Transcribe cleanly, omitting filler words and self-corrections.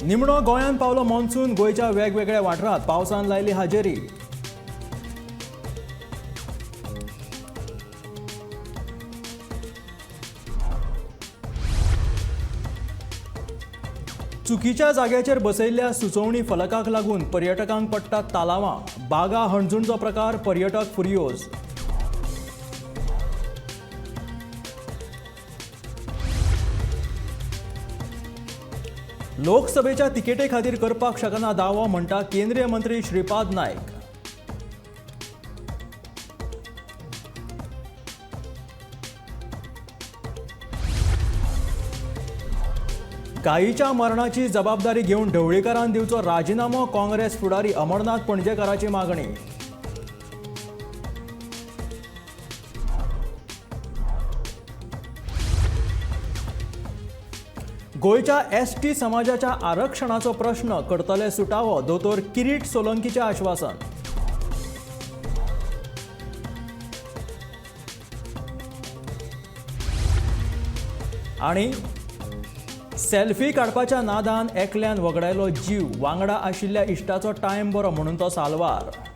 निमणो गोंयांत पावलो मॉन्सून. गोंयच्या वेगवेगळ्या वाठारांत पावसान लायली हाजेरी. चुकीच्या जाग्याचेर बसयल्ल्या सुचोवणी फलकाक लागून पर्यटकांक पडटात तालावां. बागा हणजूणचो प्रकार पर्यटक फुर्योज. लोकसभेच्या तिकेटे खातीर करपाक शकना दावो म्हणटा केंद्रीय मंत्री श्रीपाद नायक. गायीच्या मरणाची जबाबदारी घेवन ढवळीकरान दिवचो राजिनामो. काँग्रेस फुडारी अमरनाथ पणजेकाराची मागणी. गोयच्या एसटी समाजाच्या आरक्षणाचो प्रश्न करतले सुटावो. दोतोर किरीट सोलंकीचे आश्वासन. आणि सेल्फी काडपाच्या नादान एकल्यान वगडायलो जीव. वांगडा आशिल्ल्या इश्टाचो टायम बरो म्हणून तो साल्वार.